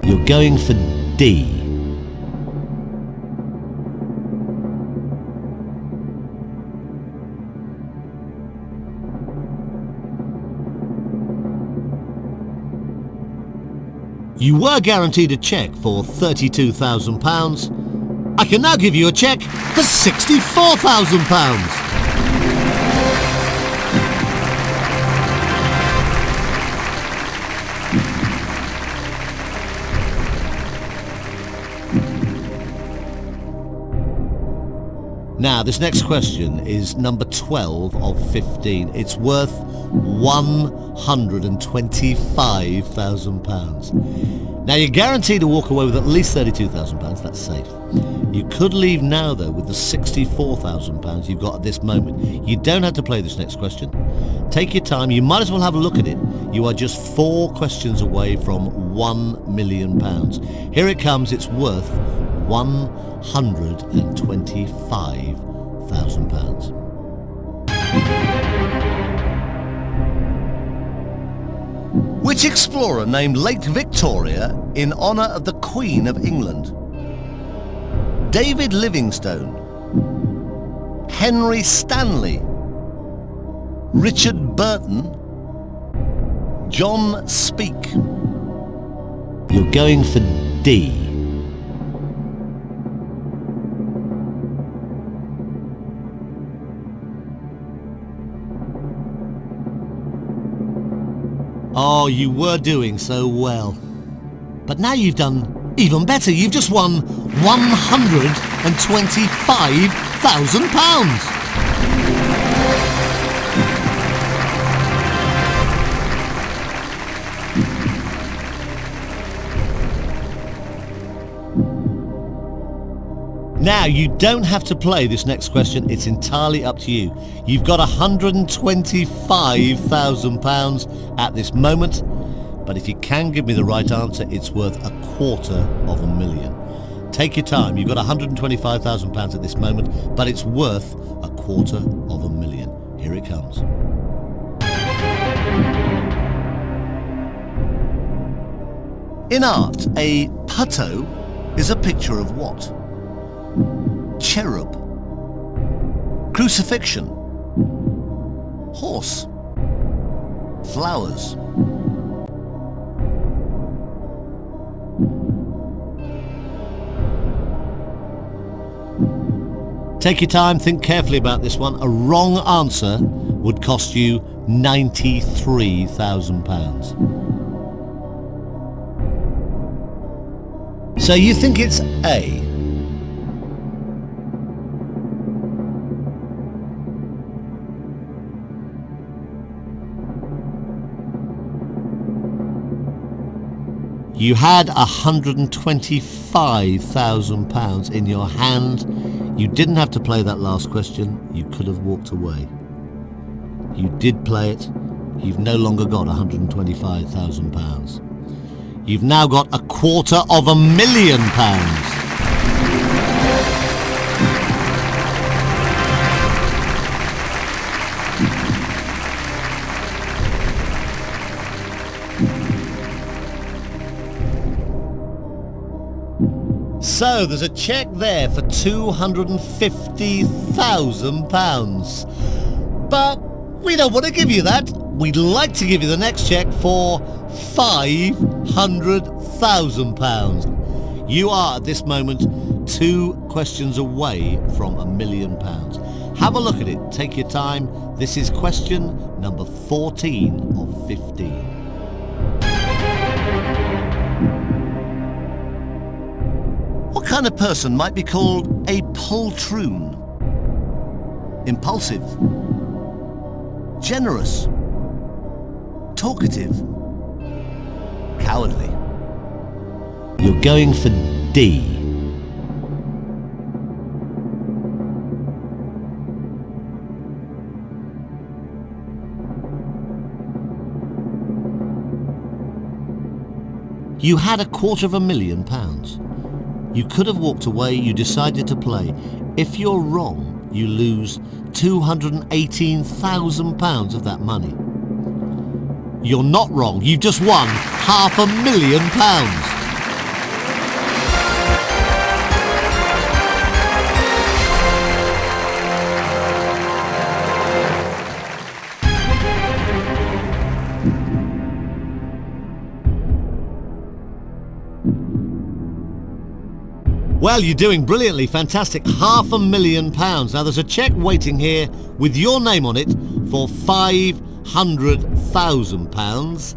You're going for D. You were guaranteed a cheque for £32,000. I can now give you a cheque for £64,000. Now, this next question is number 12 of 15. It's worth £125,000. Now, you're guaranteed to walk away with at least £32,000. That's safe. You could leave now, though, with the £64,000 you've got at this moment. You don't have to play this next question. Take your time. You might as well have a look at it. You are just 4 questions away from £1 million. Here it comes. It's worth £125,000. Which explorer named Lake Victoria in honour of the Queen of England? David Livingstone, Henry Stanley, Richard Burton, John Speke. You're going for D. Oh, you were doing so well. But now you've done even better. You've just won £125,000. Now, you don't have to play this next question. It's entirely up to you. You've got £125,000 at this moment, but if you can give me the right answer, it's worth £250,000. Take your time. You've got £125,000 at this moment, but it's worth £250,000. Here it comes. In art, a putto is a picture of what? Cherub, crucifixion, horse, flowers. Take your time, think carefully about this one. A wrong answer would cost you £93,000. So you think it's A? You had £125,000 in your hand. You didn't have to play that last question. You could have walked away. You did play it. You've no longer got £125,000. You've now got £250,000. So there's a cheque there for £250,000. But we don't want to give you that. We'd like to give you the next cheque for £500,000. You are at this moment 2 questions away from £1 million. Have a look at it. Take your time. This is question number 14 of 15. What kind of person might be called a poltroon? Impulsive, generous, talkative, cowardly. You're going for D. You had £250,000. You could have walked away. You decided to play. If you're wrong, you lose £218,000 of that money. You're not wrong. You've just won £500,000. Well, you're doing brilliantly. Fantastic. £500,000. Now, there's a cheque waiting here with your name on it for £500,000.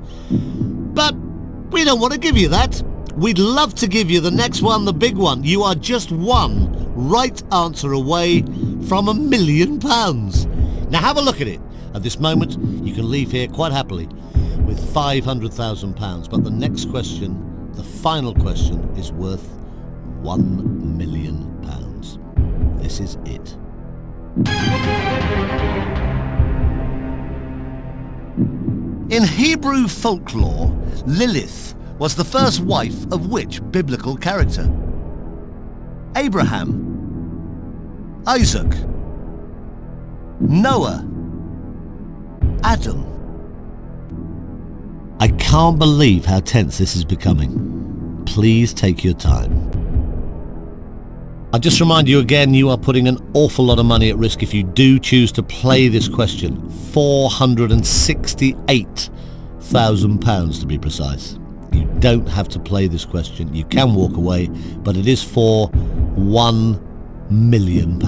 But we don't want to give you that. We'd love to give you the next one, the big one. You are just one right answer away from £1 million. Now, have a look at it. At this moment, you can leave here quite happily with £500,000. But the next question, the final question, is worth £1 million. This is it. In Hebrew folklore, Lilith was the first wife of which biblical character? Abraham, Isaac, Noah, Adam. I can't believe how tense this is becoming. Please take your time. I'll just remind you again, you are putting an awful lot of money at risk if you do choose to play this question. £468,000 to be precise. You don't have to play this question. You can walk away, but it is for £1 million.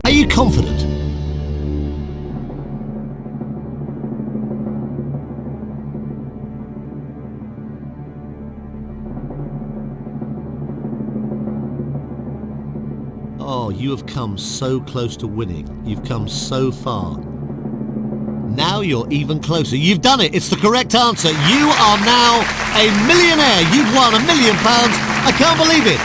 Are you confident? Oh, you have come so close to winning. You've come so far. Now you're even closer. You've done it. It's the correct answer. You are now a millionaire. You've won £1 million. I can't believe it.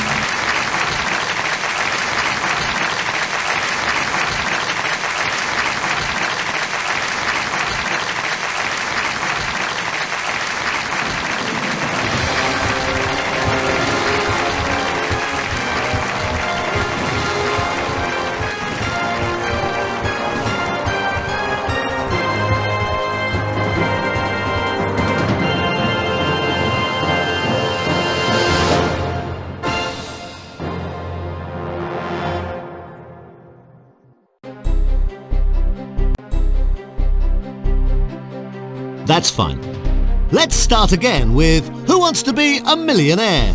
That's fine. Let's start again with Who Wants to Be a Millionaire?